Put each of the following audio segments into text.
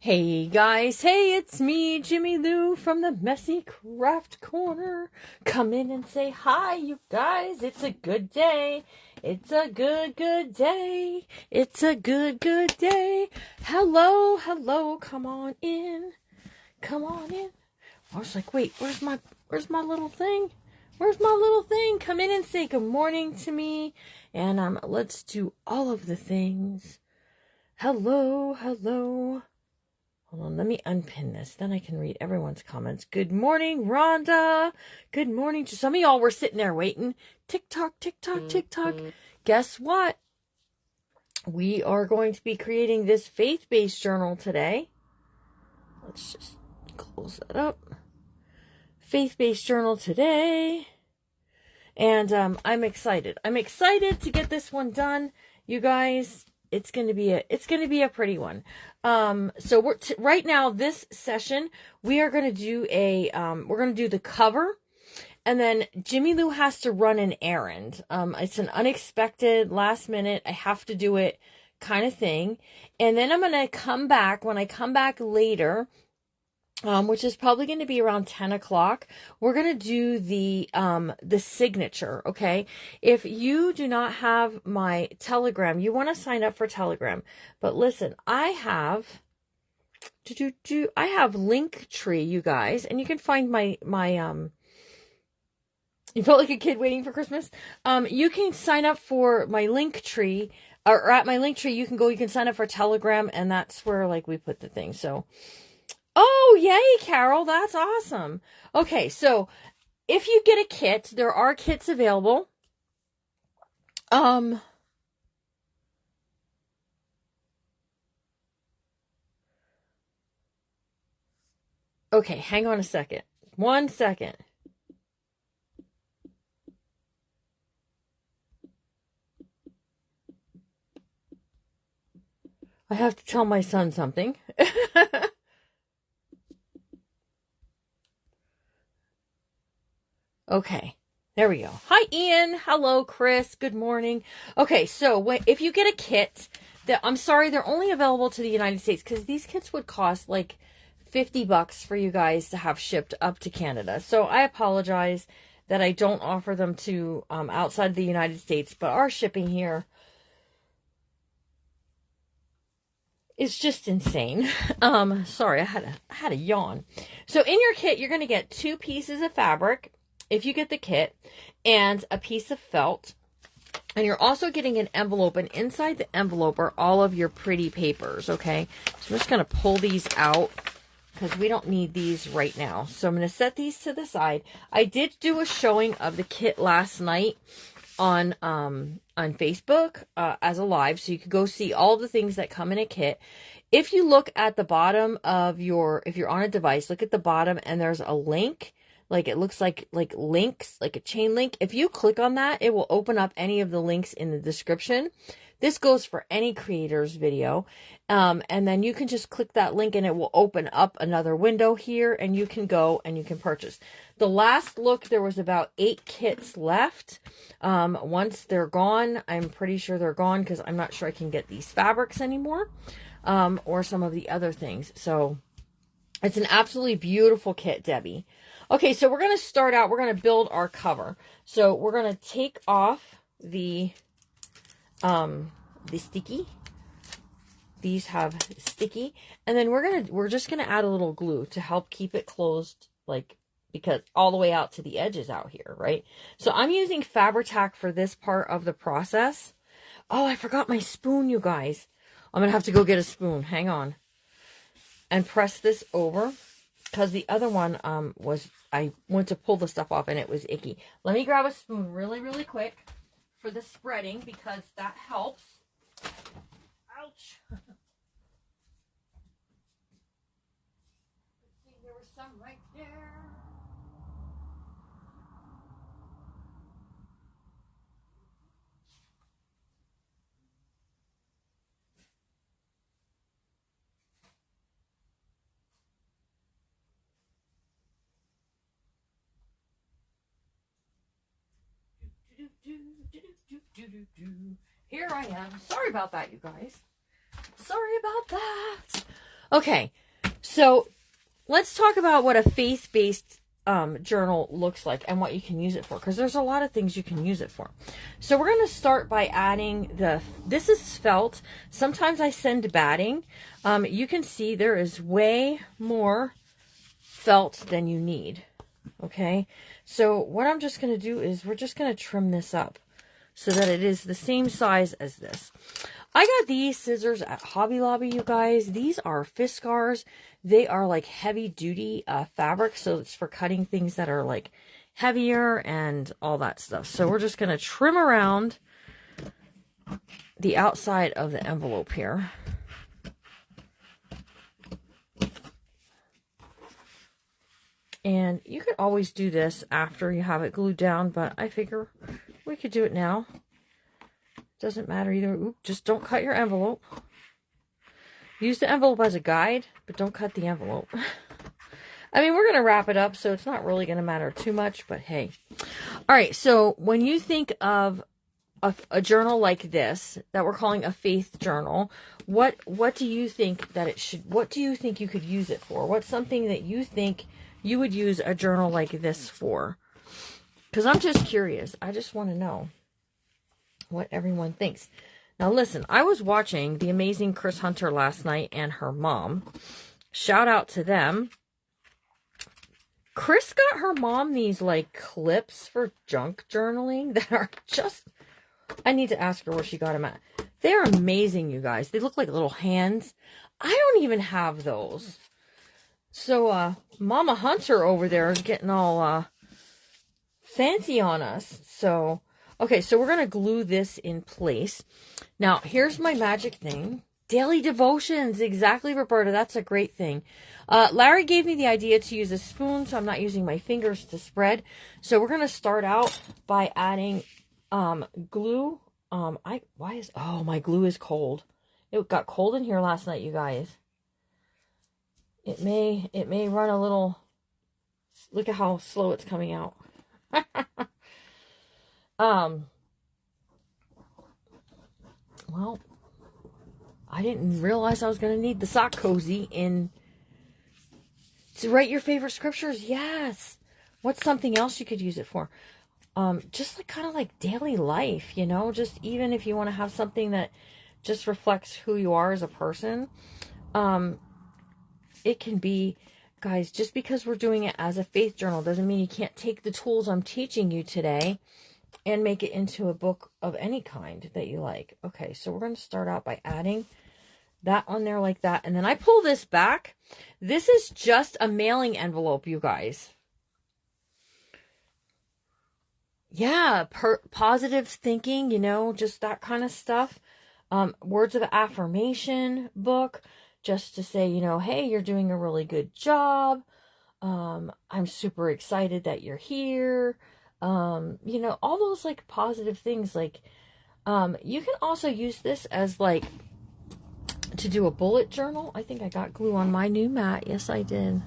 Hey guys, hey, it's me, Jimmy Lou from the Messy Craft Corner. Come in and say hi, you guys. It's a good day. It's a good day. It's a good day. Hello, hello, come on in. Come on in. I was like, wait, where's my little thing? Where's my little thing? Come in and say good morning to me. And let's do all of the things. Hello, hello. Hold on, let me unpin this. Then I can read everyone's comments. Good morning, Rhonda. Good morning. Some of y'all were sitting there waiting. Tick tock, tick tock, tick tock. Guess what? We are going to be creating this faith-based journal today. Let's just close that up. Faith-based journal today. And I'm excited. I'm excited to get this one done. You guys, it's going to be a pretty one. So we're right now, this session, we are going to do we're going to do the cover, and then Jimmy Lou has to run an errand. It's an unexpected, last minute, I have to do it kind of thing. And then I'm going to come back. When I come back later, which is probably going to be around 10 o'clock. We're going to do the signature, okay? If you do not have my Telegram, you want to sign up for Telegram. But listen, I have linktree, you guys, and you can find my you felt like a kid waiting for Christmas. You can sign up for my linktree, or at my linktree, you can sign up for Telegram, and that's where, like, we put the thing. So, oh, yay, Carol. That's awesome. Okay, so if you get a kit, there are kits available. Okay, hang on a second. 1 second. I have to tell my son something. Okay, there we go. Hi, Ian. Hello, Chris. Good morning. Okay, so if you get a kit, I'm sorry, they're only available to the United States because these kits would cost like $50 for you guys to have shipped up to Canada. So I apologize that I don't offer them to outside the United States, but our shipping here is just insane. Sorry, I had a yawn. So in your kit, you're going to get 2 pieces of fabric, if you get the kit, and a piece of felt. And you're also getting an envelope, and inside the envelope are all of your pretty papers, okay? So I'm just going to pull these out because we don't need these right now. So I'm going to set these to the side. I did do a showing of the kit last night on Facebook as a live, so you could go see all the things that come in a kit. If you look at the bottom of if you're on a device, look at the bottom, and there's a link. Like, it looks like links, like a chain link. If you click on that, it will open up any of the links in the description. This goes for any creator's video. And then you can just click that link and it will open up another window here, and you can go and you can purchase. The last look, there was about 8 kits left. Once they're gone, I'm pretty sure they're gone because I'm not sure I can get these fabrics anymore, or some of the other things. So it's an absolutely beautiful kit, Debbie. Okay, so we're going to start out, we're going to build our cover. So we're going to take off the sticky. These have sticky. And then we're just going to add a little glue to help keep it closed, like, because all the way out to the edges out here, right? So I'm using Fabri-Tac for this part of the process. Oh, I forgot my spoon, you guys. I'm going to have to go get a spoon. Hang on. And press this over, because the other one I went to pull the stuff off and it was icky. Let me grab a spoon really, really quick for the spreading, because that helps. Ouch. Let's see, there was some right there. Here I am. Sorry about that, you guys. Sorry about that. Okay, so let's talk about what a faith-based journal looks like and what you can use it for, because there's a lot of things you can use it for. So we're going to start by adding this is felt. Sometimes I send batting. You can see there is way more felt than you need. Okay, so what I'm just going to do is we're just going to trim this up so that it is the same size as this. I got these scissors at Hobby Lobby, you guys. These are Fiskars. They are like heavy duty fabric, so it's for cutting things that are like heavier and all that stuff. So we're just going to trim around the outside of the envelope here. And you could always do this after you have it glued down, but I figure we could do it now. Doesn't matter either. Oop, just don't cut your envelope. Use the envelope as a guide, but don't cut the envelope. I mean, we're going to wrap it up, so it's not really going to matter too much, but hey. All right, so when you think of a journal like this, that we're calling a faith journal, what do you think that it should, what do you think you could use it for? What's something that you think you would use a journal like this for? Because I'm just curious. I just want to know what everyone thinks. Now listen, I was watching the amazing Chris Hunter last night and her mom. Shout out to them. Chris got her mom these like clips for junk journaling that are just, I need to ask her where she got them at. They're amazing, you guys. They look like little hands. I don't even have those. So Mama Hunter over there is getting all fancy on us. So okay, so we're going to glue this in place. Now, here's my magic thing. Daily devotions. Exactly, Roberta. That's a great thing. Larry gave me the idea to use a spoon, so I'm not using my fingers to spread. So we're going to start out by adding glue. Oh, my glue is cold. It got cold in here last night, you guys. It may run a little. Look at how slow it's coming out. Well, I didn't realize I was going to need the sock cozy to write your favorite scriptures. Yes. What's something else you could use it for? Just like kind of like daily life, you know, just even if you want to have something that just reflects who you are as a person. It can be, guys, just because we're doing it as a faith journal doesn't mean you can't take the tools I'm teaching you today and make it into a book of any kind that you like. Okay, so we're going to start out by adding that on there like that. And then I pull this back. This is just a mailing envelope, you guys. Yeah, positive thinking, you know, just that kind of stuff. Words of affirmation book. Just to say, you know, hey, you're doing a really good job. I'm super excited that you're here. You know, all those like positive things. Like, you can also use this as like to do a bullet journal. I think I got glue on my new mat. Yes, I did.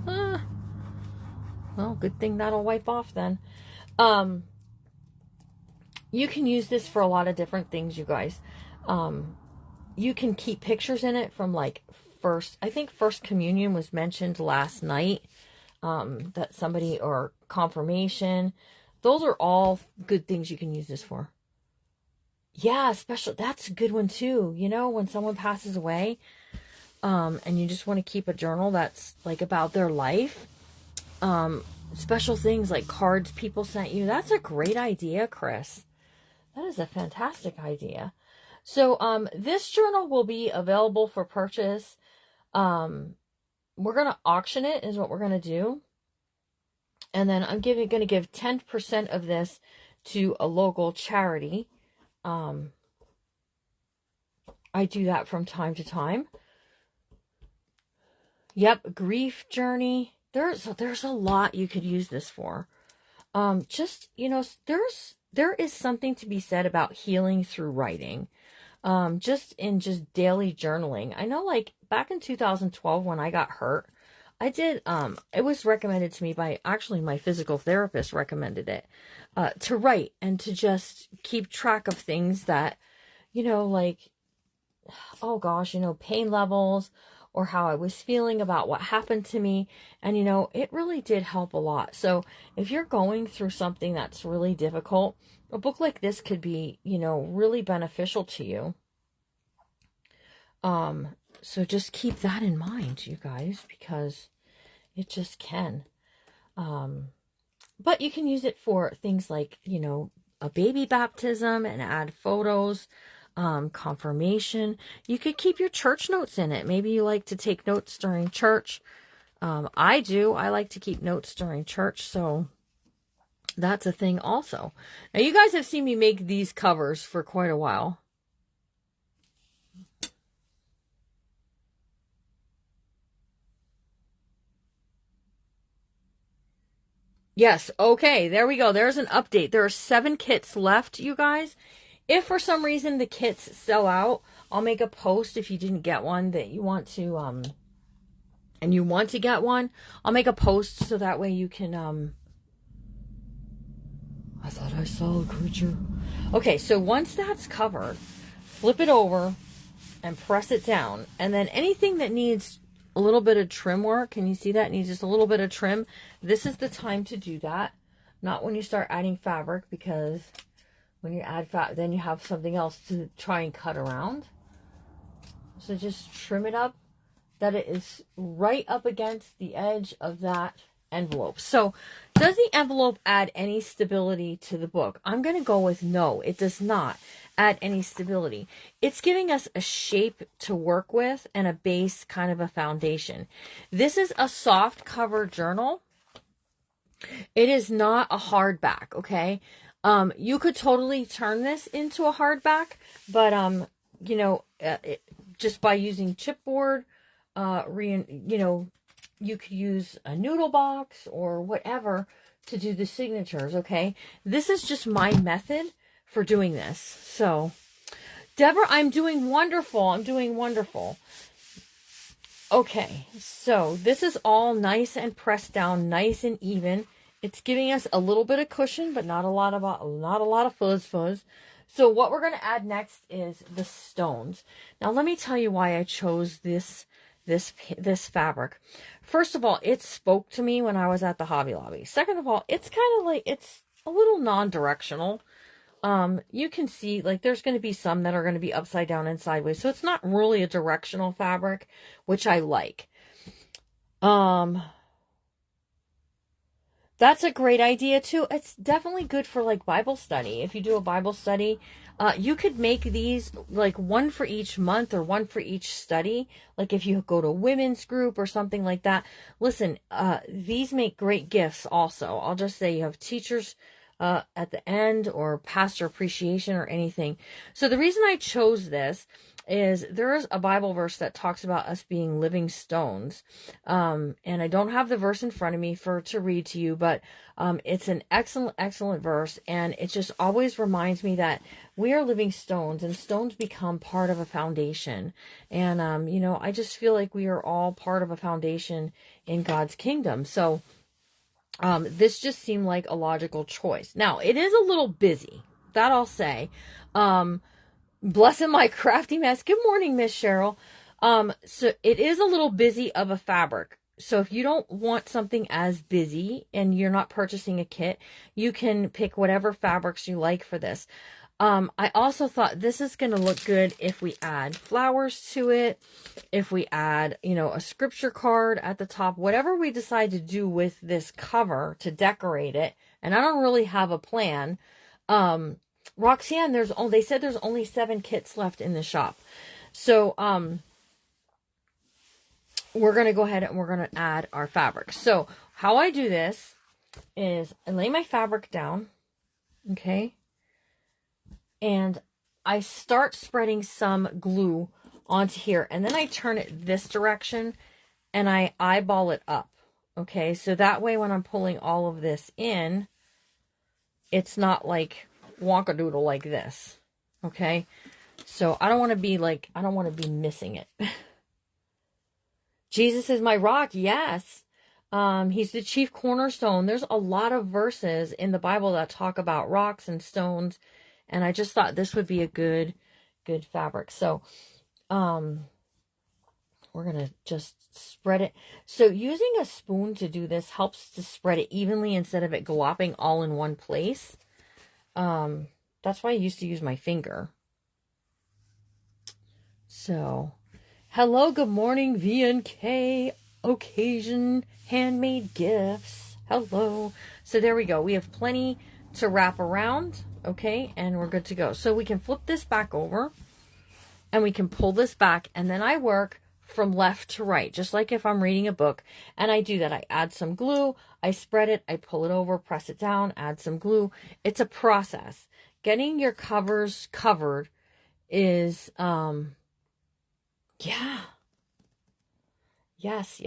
Well, good thing that'll wipe off then. You can use this for a lot of different things, you guys. You can keep pictures in it from like I think First Communion was mentioned last night, that somebody, or confirmation. Those are all good things you can use this for. Yeah, special. That's a good one too. You know, when someone passes away, and you just want to keep a journal that's like about their life. Special things like cards people sent you. That's a great idea, Chris. That is a fantastic idea. So, this journal will be available for purchase. We're going to auction it is what we're going to do. And then I'm going to give 10% of this to a local charity. I do that from time to time. Yep. Grief journey. There's a lot you could use this for. Just, you know, there is something to be said about healing through writing. Just daily journaling. I know, like back in 2012 when I got hurt, I did, it was recommended to me by, actually my physical therapist recommended it, to write and to just keep track of things that, you know, like, oh gosh, you know, pain levels or how I was feeling about what happened to me. And, it really did help a lot. So if you're going through something that's really difficult, a book like this could be, really beneficial to you. So just keep that in mind, you guys, because it just can. But you can use it for things like, a baby baptism and add photos, confirmation. You could keep your church notes in it. Maybe you like to take notes during church. I do. I like to keep notes during church. So that's a thing also. Now, you guys have seen me make these covers for quite a while. Yes, okay, there we go. There's an update. There are 7 kits left, you guys. If for some reason the kits sell out, I'll make a post if you didn't get one that you want to, and you want to get one. I'll make a post so that way you can, I thought I saw a creature. Okay, so once that's covered, flip it over and press it down. And then anything that needs a little bit of trim work, can you see that? It needs just a little bit of trim. This is the time to do that. Not when you start adding fabric, because when you add fabric, then you have something else to try and cut around. So just trim it up that it is right up against the edge of that envelope. So does the envelope add any stability to the book? I'm going to go with no, it does not add any stability. It's giving us a shape to work with and a base, kind of a foundation. This is a soft cover journal. It is not a hardback, okay? You could totally turn this into a hardback, but just by using chipboard, you could use a noodle box or whatever to do the signatures, okay? This is just my method for doing this. So, Deborah, I'm doing wonderful. I'm doing wonderful. Okay, so this is all nice and pressed down, nice and even. It's giving us a little bit of cushion, but not a lot of fuzz. So what we're going to add next is the stones. Now let me tell you why I chose this fabric. First of all, it spoke to me when I was at the Hobby Lobby. Second of all, it's kind of like, it's a little non-directional. You can see, like, there's going to be some that are going to be upside down and sideways. So it's not really a directional fabric, which I like. That's a great idea too. It's definitely good for like Bible study. If you do a Bible study, you could make these like one for each month or one for each study. Like if you go to a women's group or something like that. Listen, these make great gifts also. I'll just say you have teachers at the end or pastor appreciation or anything. So the reason I chose this is there's a Bible verse that talks about us being living stones. And I don't have the verse in front of me to read to you, but it's an excellent verse. And it just always reminds me that we are living stones, and stones become part of a foundation. And, I just feel like we are all part of a foundation in God's kingdom. So this just seemed like a logical choice. Now, it is a little busy, that I'll say. Blessing my crafty mess. Good morning, Miss Cheryl. So it is a little busy of a fabric. So if you don't want something as busy and you're not purchasing a kit, you can pick whatever fabrics you like for this. I also thought this is going to look good if we add flowers to it, if we add, a scripture card at the top, whatever we decide to do with this cover to decorate it. And I don't really have a plan. Roxanne, they said there's only 7 kits left in the shop. So, we're going to go ahead and we're going to add our fabric. So, how I do this is I lay my fabric down, okay? And I start spreading some glue onto here. And then I turn it this direction and I eyeball it up, okay? So that way when I'm pulling all of this in, it's not like wonkadoodle like this, okay? So I don't want to be missing it. Jesus is my rock, yes. He's the chief cornerstone. There's a lot of verses in the Bible that talk about rocks and stones, and I just thought this would be a good fabric. So, we're we're going to just spread it. So using a spoon to do this helps to spread it evenly instead of it glopping all in one place. That's why I used to use my finger. So, hello, good morning, V&K Occasion Handmade Gifts. Hello. So there we go. We have plenty to wrap around. Okay, and we're good to go. So we can flip this back over and we can pull this back, and then I work from left to right, just like if I'm reading a book. And I do that. I add some glue, I spread it, I pull it over, press it down, add some glue. It's a process. Getting your covers covered is, yeah. Yes.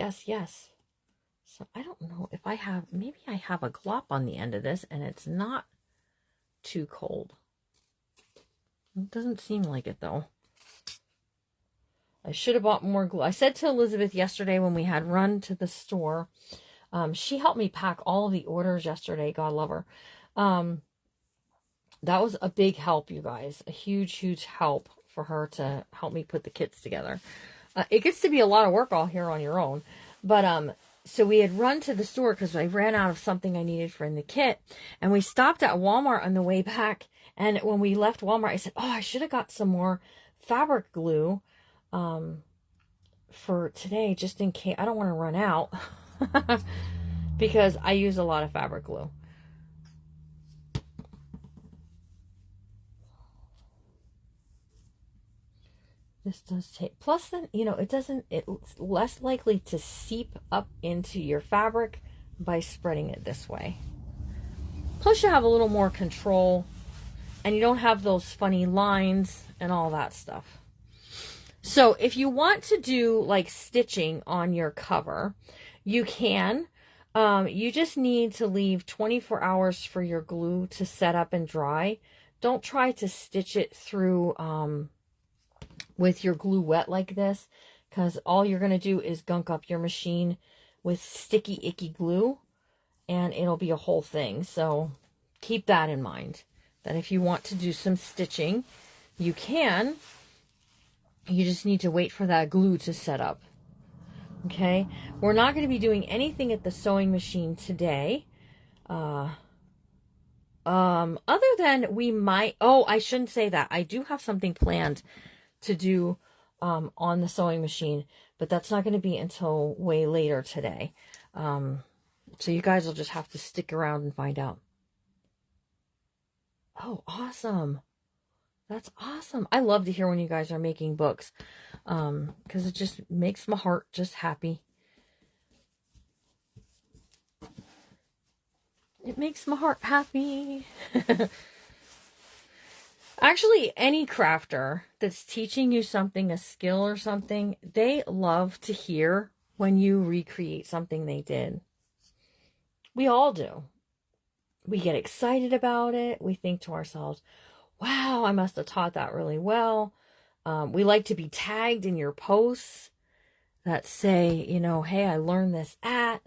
So I don't know if I have, maybe I have a glop on the end of this and it's not too cold. It doesn't seem like it though. I should have bought more glue. I said to Elizabeth yesterday when we had run to the store, she helped me pack all of the orders yesterday. God love her. That was a big help, you guys. A huge help for her to help me put the kits together. It gets to be a lot of work all here on your own. But, so we had run to the store because I ran out of something I needed for in the kit. And we stopped at Walmart on the way back. And when we left Walmart, I said, oh, I should have got some more fabric glue for today, just in case. I don't want to run out because I use a lot of fabric glue. This does take, plus then, you know, it's less likely to seep up into your fabric by spreading it this way. Plus you have a little more control and you don't have those funny lines and all that stuff. So if you want to do like stitching on your cover, you can. You just need to leave 24 hours for your glue to set up and dry. Don't try to stitch it through, with your glue wet like this, because all you're going to do is gunk up your machine with sticky, icky glue, and it'll be a whole thing. So keep that in mind, that if you want to do some stitching, you can. You just need to wait for that glue to set up. Okay? We're not going to be doing anything at the sewing machine today. Other than we might, oh, I shouldn't say that. I do have something planned to do on the sewing machine, but that's not going to be until way later today. So you guys will just have to stick around and find out. Oh, awesome. That's awesome. I love to hear when you guys are making books, because it just makes my heart just happy. It makes my heart happy. Actually, any crafter that's teaching you something, a skill or something, they love to hear when you recreate something they did. We all do. We get excited about it. We think to ourselves, wow, I must have taught that really well. We like to be tagged in your posts that say, you know, hey, I learned this at.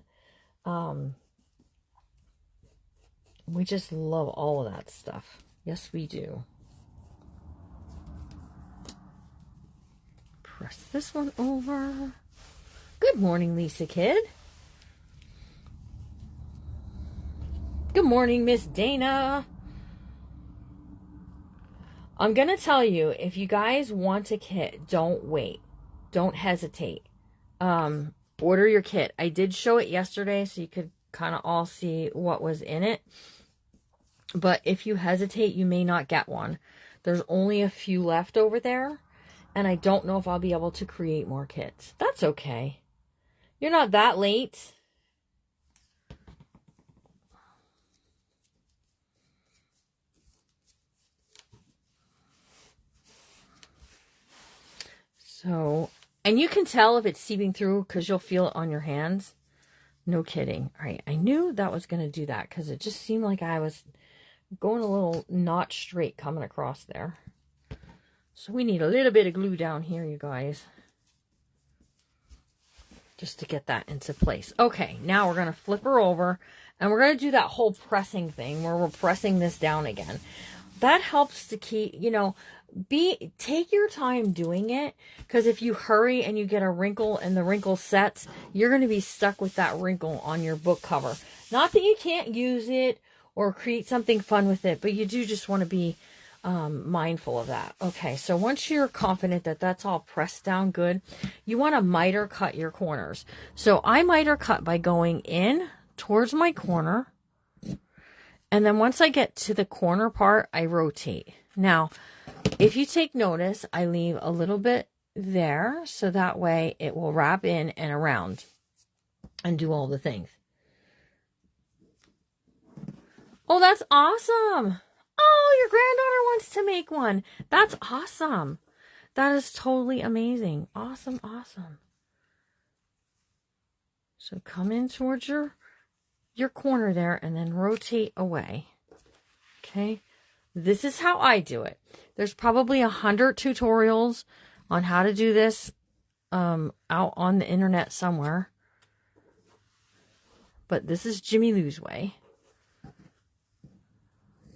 We just love all of that stuff. Yes, we do. Press this one over. Good morning, Lisa Kid. Good morning, Miss Dana. I'm going to tell you, if you guys want a kit, don't wait. Don't hesitate. Order your kit. I did show it yesterday so you could kind of all see what was in it. But if you hesitate, you may not get one. There's only a few left over there. And I don't know if I'll be able to create more kits. That's okay. You're not that late. So, and you can tell if it's seeping through because you'll feel it on your hands. No kidding. All right, I knew that was going to do that because it just seemed like I was going a little not straight coming across there. So we need a little bit of glue down here, you guys, just to get that into place. Okay, now we're going to flip her over, and we're going to do that whole pressing thing where we're pressing this down again. that helps to keep, take your time doing it, because if you hurry and you get a wrinkle and the wrinkle sets, you're going to be stuck with that wrinkle on your book cover. Not that you can't use it or create something fun with it, but you do just want to be mindful of that. Okay, so once you're confident that that's all pressed down good, you want to miter cut your corners. So I miter cut by going in towards my corner, and then once I get to the corner part, I rotate. Now, if you take notice, I leave a little bit there, so that way it will wrap in and around and do all the things. Oh, that's awesome. Oh, your granddaughter wants to make one. That's awesome. That is totally amazing. Awesome, awesome. So come in towards your corner there and then rotate away. Okay. This is how I do it. There's probably 100 tutorials on how to do this out on the internet somewhere. But this is Jimmy Lou's way.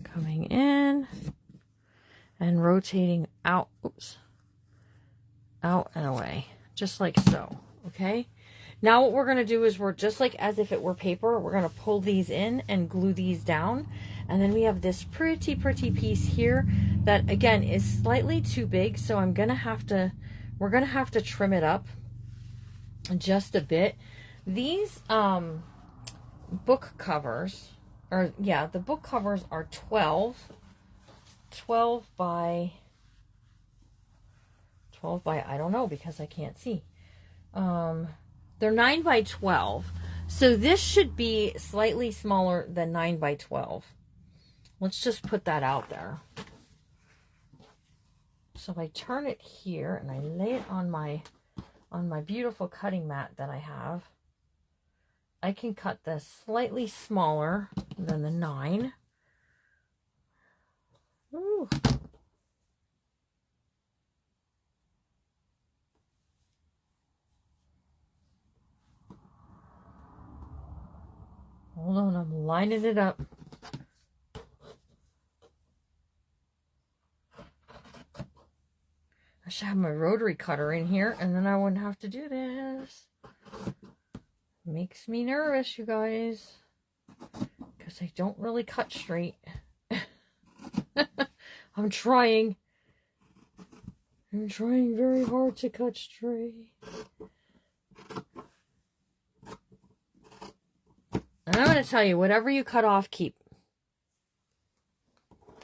Coming in and rotating out. Oops. Out and away. Just like so. Okay. Now what we're going to do is we're just like as if it were paper. We're going to pull these in and glue these down. And then we have this pretty piece here that again is slightly too big. So we're going to have to trim it up just a bit. These book covers, the book covers are 12 by, I don't know because I can't see. They're 9 by 12. So this should be slightly smaller than 9 by 12. Let's just put that out there. So I turn it here and I lay it on my beautiful cutting mat that I have. I can cut this slightly smaller than the 9. Ooh. Hold on, I'm lining it up. I should have my rotary cutter in here, and then I wouldn't have to do this. Makes me nervous, you guys, because I don't really cut straight. I'm trying very hard to cut straight. And I'm going to tell you, whatever you cut off, keep.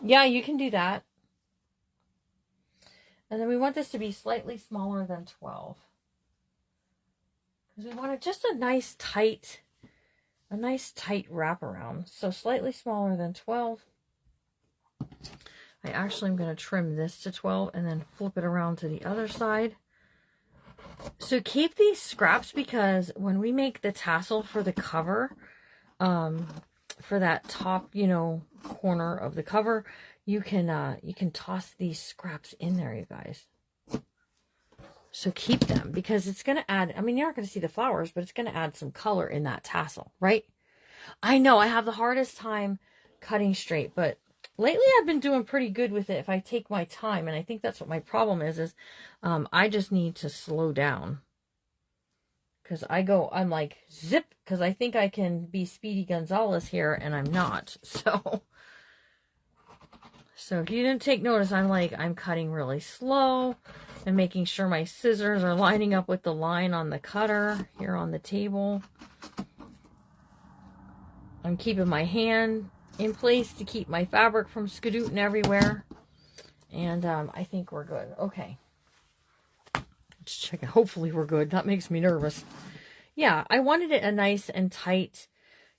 Yeah, you can do that. And then we want this to be slightly smaller than 12. Because we want just a nice tight wraparound. So slightly smaller than 12. I actually am going to trim this to 12 and then flip it around to the other side. So keep these scraps because when we make the tassel for the cover, for that top, corner of the cover, you can toss these scraps in there, you guys. So keep them because it's going to add, you're not going to see the flowers, but it's going to add some color in that tassel, right? I know I have the hardest time cutting straight, but lately I've been doing pretty good with it if I take my time. And I think that's what my problem is I just need to slow down. Because I'm like, zip, because I think I can be Speedy Gonzalez here, and I'm not. So if you didn't take notice, I'm cutting really slow and making sure my scissors are lining up with the line on the cutter here on the table. I'm keeping my hand in place to keep my fabric from skadooting everywhere. And I think we're good. Okay. Let's check it. Hopefully we're good. That makes me nervous. Yeah, I wanted it a nice and tight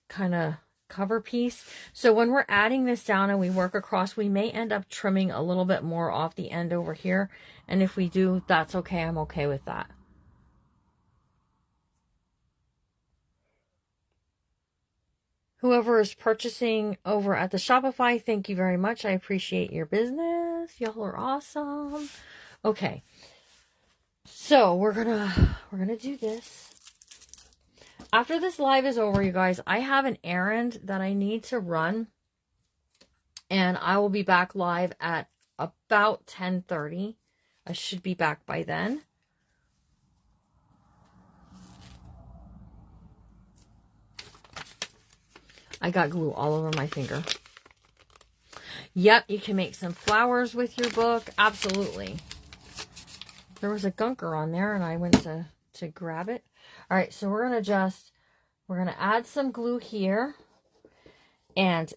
kind of cover piece. So when we're adding this down and we work across, we may end up trimming a little bit more off the end over here. And if we do, that's okay. I'm okay with that. Whoever is purchasing over at the Shopify, thank you very much. I appreciate your business. Y'all are awesome. Okay. So we're gonna do this. After this live is over, you guys, I have an errand that I need to run. And I will be back live at about 10:30. I should be back by then. I got glue all over my finger. Yep, you can make some flowers with your book. Absolutely. There was a gunker on there and I went to grab it. All right, so we're going to add some glue here. And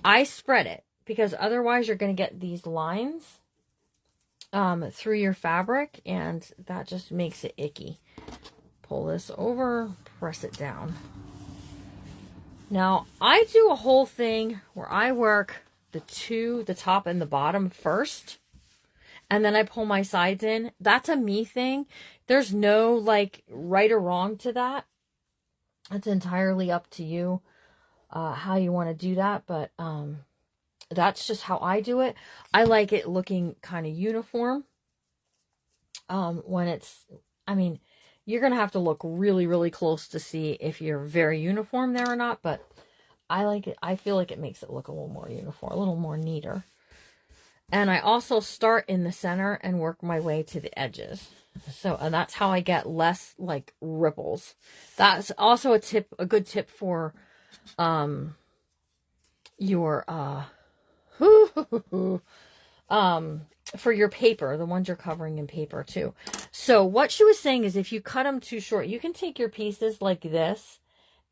I spread it because otherwise you're going to get these lines through your fabric and that just makes it icky. Pull this over, press it down. Now, I do a whole thing where I work the top and the bottom first, and then I pull my sides in. That's a me thing. There's no like right or wrong to that. It's entirely up to you how you want to do that, but that's just how I do it. I like it looking kind of uniform. When it's, I mean, you're going to have to look really, really close to see if you're very uniform there or not, but I like it. I feel like it makes it look a little more uniform, a little more neater. And I also start in the center and work my way to the edges. So, and that's how I get less like ripples. That's also a good tip for, your, for your paper, the ones you're covering in paper too. So what she was saying is if you cut them too short, you can take your pieces like this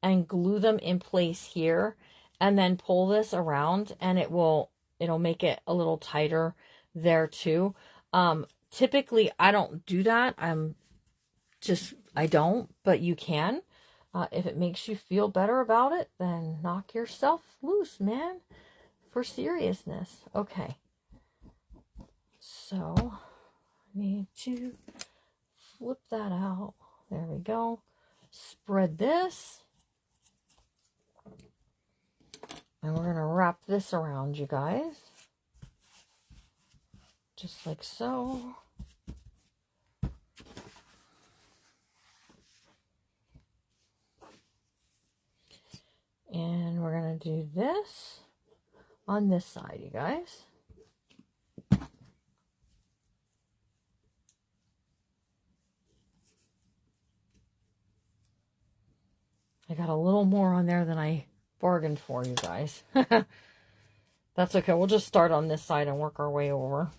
and glue them in place here and then pull this around and it'll make it a little tighter there too. Typically I don't do that. I don't, but you can. If it makes you feel better about it, then knock yourself loose, man, for seriousness. Okay. So, I need to flip that out. There we go. Spread this. And we're going to wrap this around, you guys. Just like so. And we're going to do this on this side, you guys. I got a little more on there than I bargained for, you guys. That's okay. We'll just start on this side and work our way over.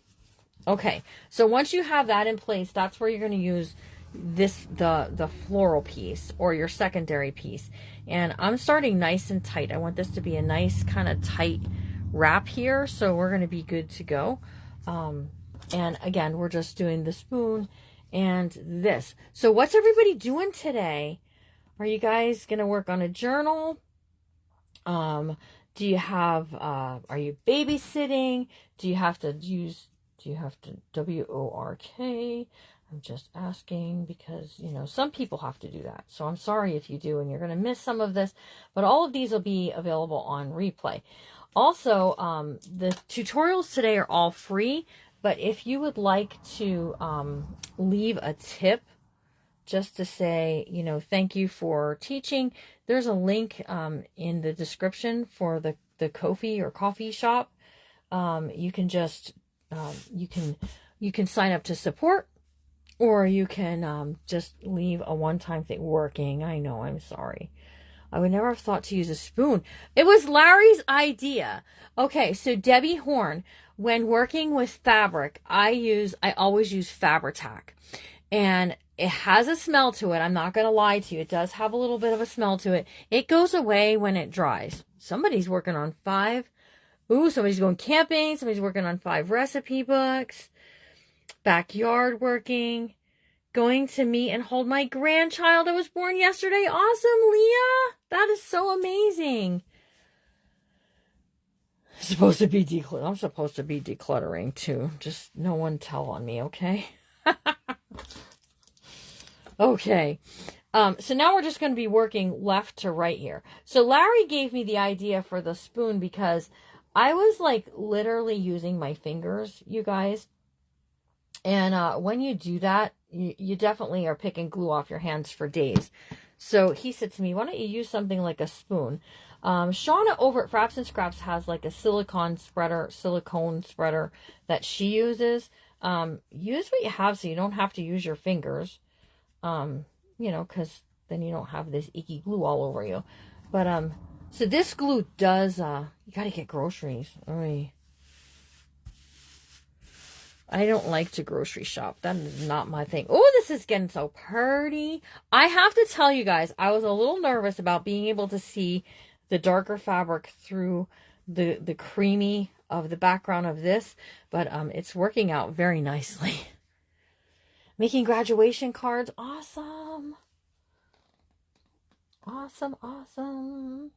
Okay. So once you have that in place, that's where you're going to use the floral piece or your secondary piece. And I'm starting nice and tight. I want this to be a nice kind of tight wrap here. So we're going to be good to go. And again, we're just doing the spoon and this. So what's everybody doing today? Are you guys going to work on a journal? Are you babysitting? Do you have to WORK? I'm just asking because, some people have to do that. So I'm sorry if you do and you're going to miss some of this, but all of these will be available on replay. Also, the tutorials today are all free, but if you would like to leave a tip, just to say, thank you for teaching. There's a link in the description for the Ko-fi or coffee shop. You can just, you can sign up to support, or you can just leave a one-time thing working. I know, I'm sorry. I would never have thought to use a spoon. It was Larry's idea. Okay, so Debbie Horn, when working with fabric, I always use Fabri-Tac. And it has a smell to it. I'm not going to lie to you. It does have a little bit of a smell to it. It goes away when it dries. Somebody's working on 5. Somebody's going camping. Somebody's working on 5 recipe books. Backyard working. Going to meet and hold my grandchild that was born yesterday. Awesome, Leah. That is so amazing. I'm supposed to be decluttering too. Just no one tell on me, okay? Okay. So now we're just going to be working left to right here. So Larry gave me the idea for the spoon because I was like literally using my fingers, you guys. And when you do that, you definitely are picking glue off your hands for days. So he said to me, why don't you use something like a spoon? Shauna over at Fraps and Scraps has like a silicone spreader that she uses. Use what you have so you don't have to use your fingers. Because then you don't have this icky glue all over you. But, so this glue does, you gotta get groceries. I don't like to grocery shop. That is not my thing. Oh, this is getting so pretty. I have to tell you guys, I was a little nervous about being able to see the darker fabric through the creamy of the background of this, but it's working out very nicely. Making graduation cards, awesome. Awesome, awesome.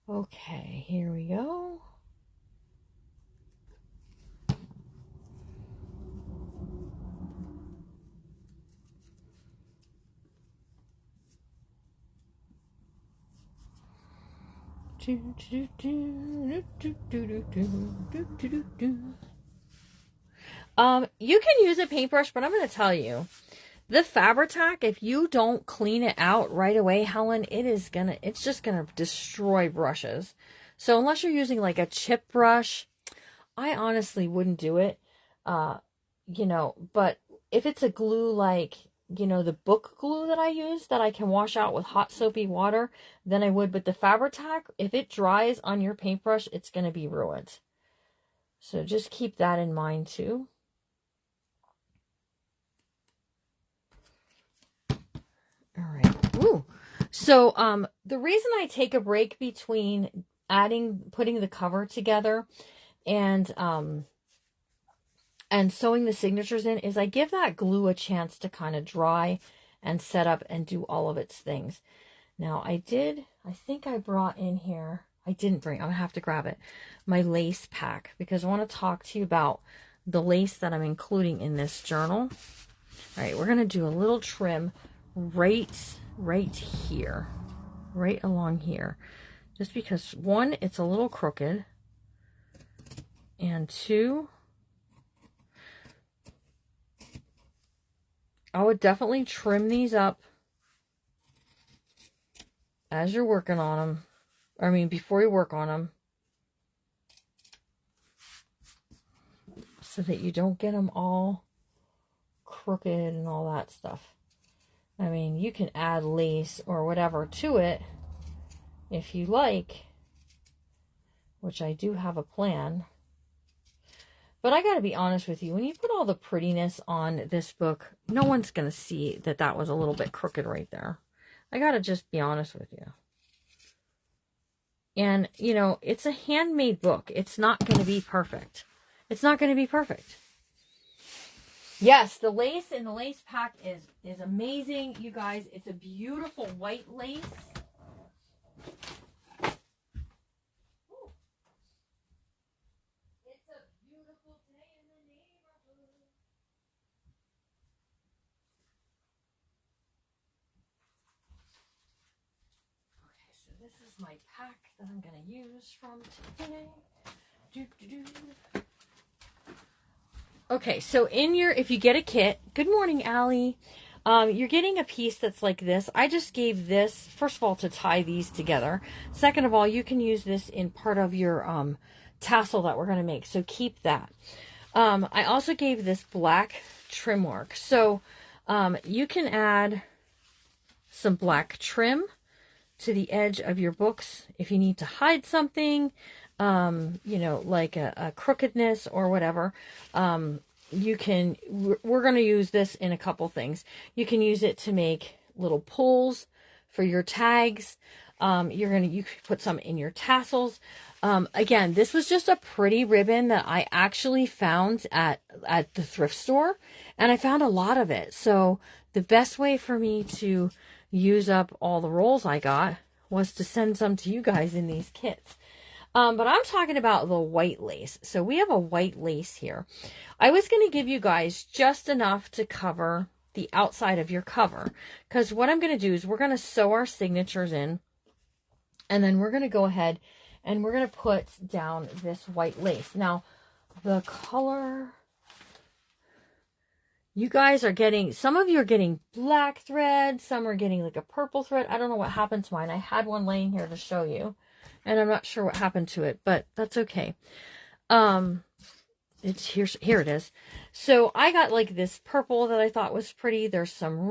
Okay, here we go. You can use a paintbrush, but I'm going to tell you, the Fabri-Tac, if you don't clean it out right away, Helen, it's just gonna destroy brushes. So unless you're using like a chip brush, I honestly wouldn't do it. But if it's a glue like, the book glue that I use that I can wash out with hot soapy water, then I would. But the Fabri-Tac, if it dries on your paintbrush, it's gonna be ruined. So just keep that in mind too. All right. Ooh. So, the reason I take a break between putting the cover together and sewing the signatures in is I give that glue a chance to kind of dry and set up and do all of its things. Now, I think I brought in here, I didn't bring, I'm gonna have to grab it, my lace pack, because I want to talk to you about the lace that I'm including in this journal. All right, we're gonna do a little trim right here, right along here, just because one, it's a little crooked, and two, I would definitely trim these up as you're working on them. I mean, before you work on them, so that you don't get them all crooked and all that stuff. I mean, you can add lace or whatever to it if you like, which I do have a plan. But I gotta be honest with you, when you put all the prettiness on this book, no one's gonna see that that was a little bit crooked right there. I gotta just be honest with you. And, it's a handmade book. It's not gonna be perfect. It's not gonna be perfect. Yes, the lace in the lace pack is amazing, you guys. It's a beautiful white lace. Ooh. It's a beautiful day in the neighborhood. Okay, so this is my pack that I'm going to use from today. Okay, so if you get a kit, good morning, Allie. You're getting a piece that's like this. I just gave this, first of all, to tie these together. Second of all, you can use this in part of your tassel that we're going to make, so keep that. I also gave this black trim work. So you can add some black trim to the edge of your books if you need to hide something. Like a crookedness or whatever. We're going to use this in a couple things. You can use it to make little pulls for your tags. You can put some in your tassels. Again, this was just a pretty ribbon that I actually found at the thrift store, and I found a lot of it. So the best way for me to use up all the rolls I got was to send some to you guys in these kits. But I'm talking about the white lace. So we have a white lace here. I was going to give you guys just enough to cover the outside of your cover, because what I'm going to do is we're going to sew our signatures in, and then we're going to go ahead and we're going to put down this white lace. Now, the color, You guys are getting, some of you are getting black thread, some are getting like a purple thread. I don't know what happened to mine. I had one laying here to show you, and I'm not sure what happened to it, but that's okay. It's here it is. So I got like this purple that I thought was pretty. There's some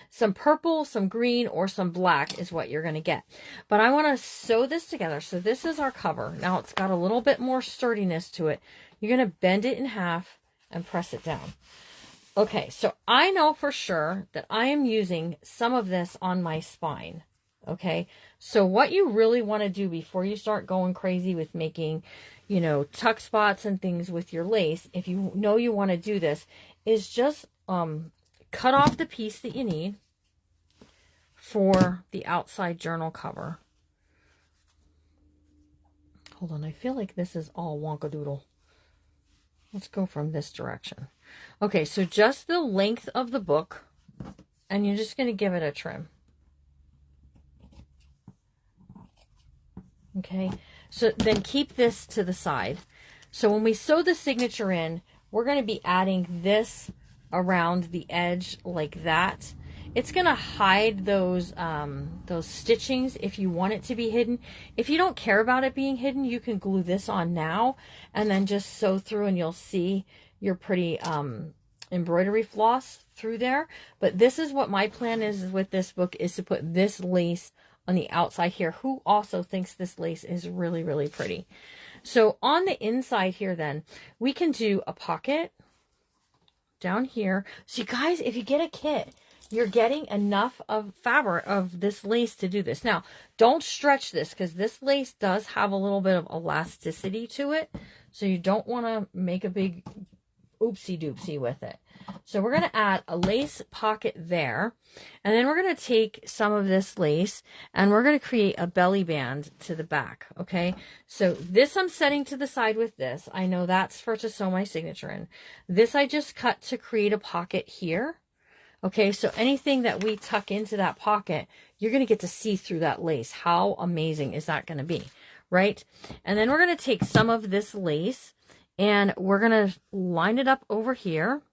some purple, some green, or some black is what you're going to get. But I want to sew this together. So this is our cover. Now it's got a little bit more sturdiness to it. You're going to bend it in half and press it down. Okay, so I know for sure that I am using some of this on my spine. Okay, so what you really want to do before you start going crazy with making, you know, tuck spots and things with your lace, if you know you want to do this, is just cut off the piece that you need for the outside journal cover. Hold on, I feel like this is all wonkadoodle. Let's go from this direction. Okay, so just the length of the book, and you're just going to give it a trim. Okay, so then keep this to the side. So when we sew the signature in, we're going to be adding this around the edge like that. It's going to hide those stitchings if you want it to be hidden. If you don't care about it being hidden, you can glue this on now and then just sew through, and you'll see your pretty embroidery floss through there. But this is what my plan is with this book, is to put this lace on the outside here. Who also thinks this lace is really, really pretty? So on the inside here, then we can do a pocket down here. So you guys, if you get a kit, you're getting enough of fabric of this lace to do this. Now, don't stretch this, because this lace does have a little bit of elasticity to it. So you don't want to make a big oopsie doopsie with it. So we're going to add a lace pocket there, and then we're going to take some of this lace and we're going to create a belly band to the back. Okay, so this I'm setting to the side with this. I know that's for to sew my signature in. This I just cut to create a pocket here. Okay, so anything that we tuck into that pocket, you're going to get to see through that lace. How amazing is that going to be, right? And then we're going to take some of this lace and we're going to line it up over here.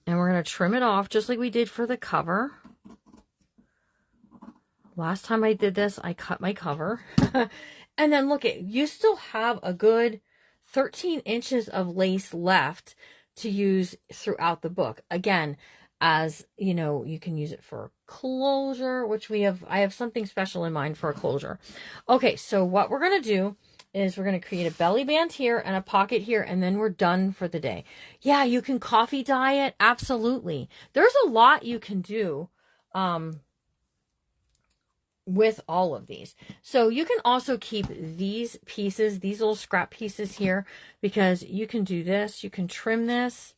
And we're going to trim it off just like we did for the cover. Last time I did this, I cut my cover. And then look at, you still have a good 13 inches of lace left to use throughout the book. Again, as you know, you can use it for closure, which I have something special in mind for a closure. Okay, so what we're going to do is we're going to create a belly band here and a pocket here, and then we're done for the day. Yeah, you can coffee dye it. Absolutely. There's a lot you can do with all of these. So you can also keep these pieces, these little scrap pieces here, because you can do this. You can trim this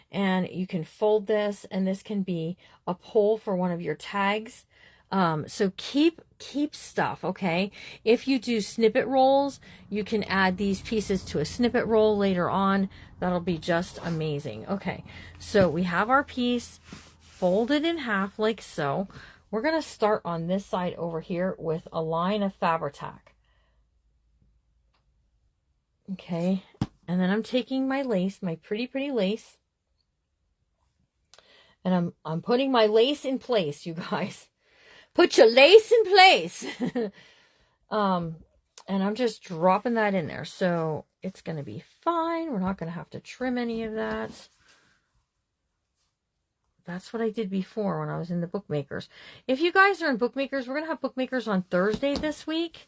and you can fold this, and this can be a pole for one of your tags. So keep stuff, okay? If you do snippet rolls, you can add these pieces to a snippet roll later on. That'll be just amazing. Okay, so we have our piece folded in half like so. We're going to start on this side over here with a line of Fabri-Tac. Okay, and then I'm taking my lace, my pretty lace, and I'm putting my lace in place, you guys. Put your lace in place. And I'm just dropping that in there. So it's going to be fine. We're not going to have to trim any of that. That's what I did before when I was in the bookmakers. If you guys are in bookmakers, we're going to have bookmakers on Thursday this week.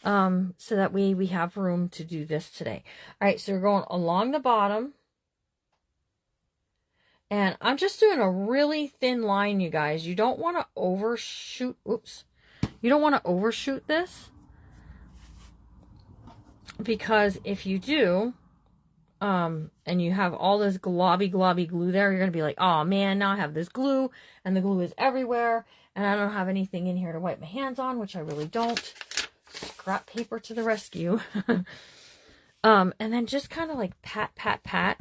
So that we have room to do this today. All right, so we're going along the bottom. And I'm just doing a really thin line, you guys. You don't want to overshoot. Oops. You don't want to overshoot this. Because if you do, and you have all this globby glue there, you're going to be like, oh man, now I have this glue, and the glue is everywhere, and I don't have anything in here to wipe my hands on, which I really don't. Scrap paper to the rescue. And then just kind of like pat,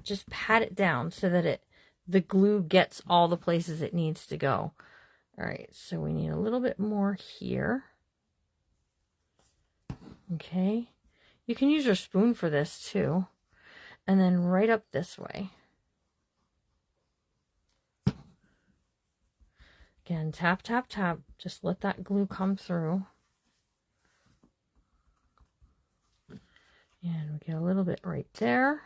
just pat it down so that the glue gets all the places it needs to go. All right, so we need a little bit more here. Okay, you can use your spoon for this too. And then right up this way. Again, tap, tap, tap. Just let that glue come through. And we get a little bit right there.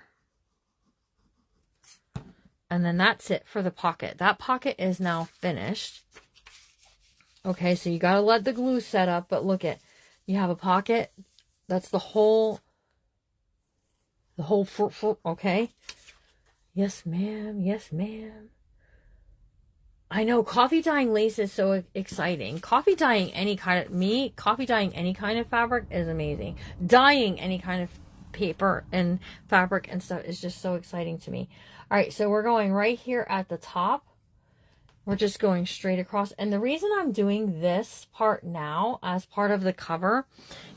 And then that's it for the pocket. That pocket is now finished. Okay, so you got to let the glue set up, but look at, you have a pocket. That's the whole, okay. Yes, ma'am. Yes, ma'am. I know coffee dyeing lace is so exciting. Coffee dyeing any kind of fabric is amazing. Dyeing any kind of paper and fabric and stuff is just so exciting to me. All right, so we're going right here at the top. We're just going straight across. And the reason I'm doing this part now as part of the cover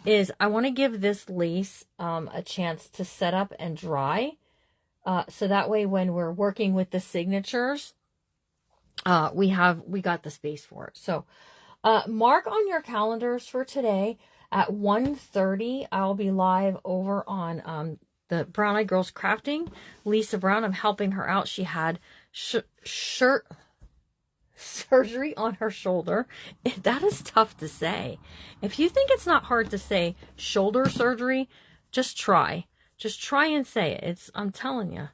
is I want to give this lace a chance to set up and dry. So that way when we're working with the signatures, we got the space for it. So mark on your calendars for today at 1:30. I'll be live over on the Brown Eyed Girls Crafting. Lisa Brown, I'm helping her out. She had surgery on her shoulder. That is tough to say. If you think it's not hard to say shoulder surgery, just try and say it. I'm telling you.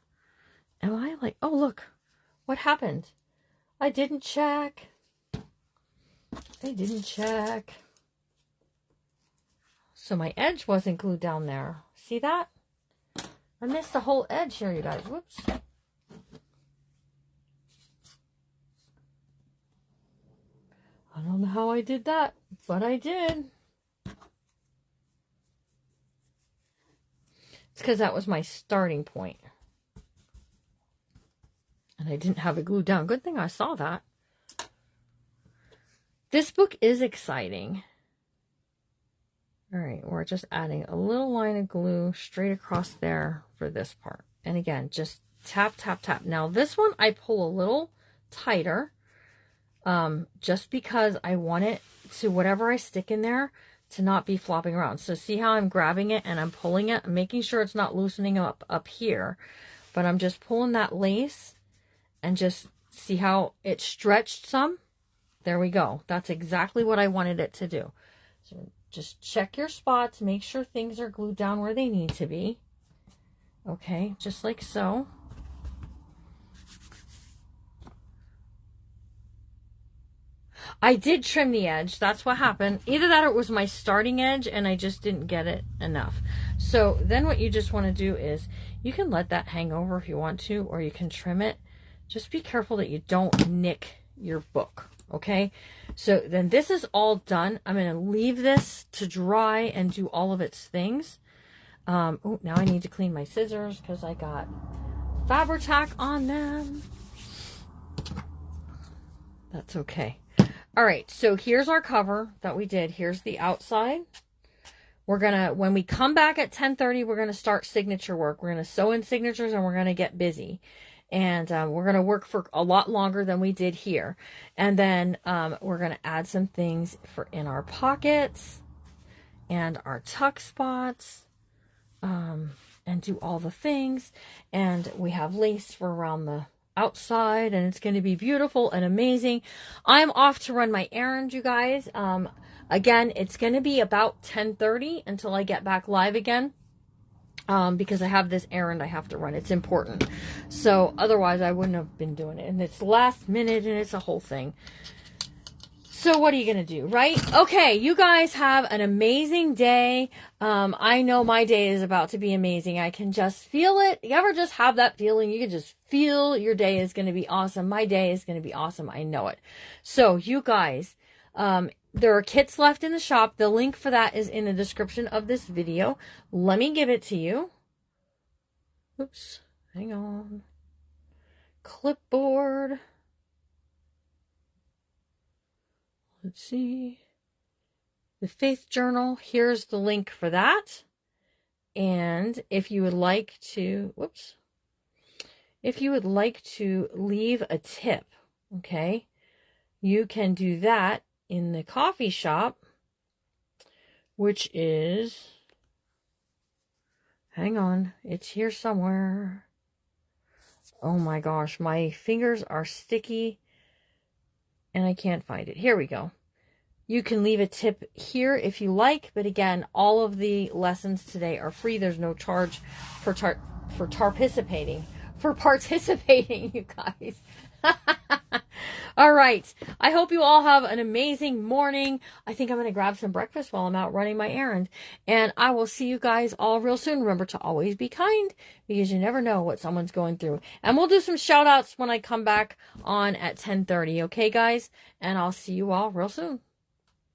Am I like, oh look, what happened? I didn't check. So my edge wasn't glued down there. See that? I missed the whole edge here, you guys. Whoops. I don't know how I did that, but I did. It's because that was my starting point. And I didn't have it glued down. Good thing I saw that. This book is exciting. All right, we're just adding a little line of glue straight across there for this part. And again, just tap, tap, tap. Now this one I pull a little tighter just because I want it to, whatever I stick in there, to not be flopping around. So see how I'm grabbing it and I'm pulling it? I'm making sure it's not loosening up here. But I'm just pulling that lace and just see how it stretched some. There we go. That's exactly what I wanted it to do. So just check your spots. Make sure things are glued down where they need to be. Okay, just like so. I did trim the edge. That's what happened. Either that or it was my starting edge and I just didn't get it enough. So then what you just want to do is you can let that hang over if you want to, or you can trim it. Just be careful that you don't nick your book. Okay, so then this is all done. I'm going to leave this to dry and do all of its things. Oh, now I need to clean my scissors because I got Fabri-Tac on them. That's okay. All right, so here's our cover that we did. Here's the outside. We're going to, when we come back at 10:30, we're going to start signature work. We're going to sew in signatures and we're going to get busy. And we're going to work for a lot longer than we did here. And then we're going to add some things in our pockets and our tuck spots and do all the things. And we have lace for around the outside, and it's going to be beautiful and amazing. I'm off to run my errand, you guys. Again, it's going to be about 10:30 until I get back live again. Because I have this errand I have to run. It's important. So otherwise I wouldn't have been doing it. And it's last minute and it's a whole thing. So what are you going to do, right? Okay, you guys have an amazing day. I know my day is about to be amazing. I can just feel it. You ever just have that feeling? You can just feel your day is going to be awesome. My day is going to be awesome. I know it. So you guys, there are kits left in the shop. The link for that is in the description of this video. Let me give it to you. Oops, hang on. Clipboard. Let's see. The Faith Journal. Here's the link for that. And if you would like to, if you would like to leave a tip, okay, you can do that in the coffee shop, which is, hang on, it's here somewhere. Oh my gosh, my fingers are sticky. And I can't find it. Here we go. You can leave a tip here if you like, but again, all of the lessons today are free. There's no charge for participating, you guys. All right. I hope you all have an amazing morning. I think I'm going to grab some breakfast while I'm out running my errand. And I will see you guys all real soon. Remember to always be kind, because you never know what someone's going through. And we'll do some shout outs when I come back on at 10:30. Okay, guys? And I'll see you all real soon.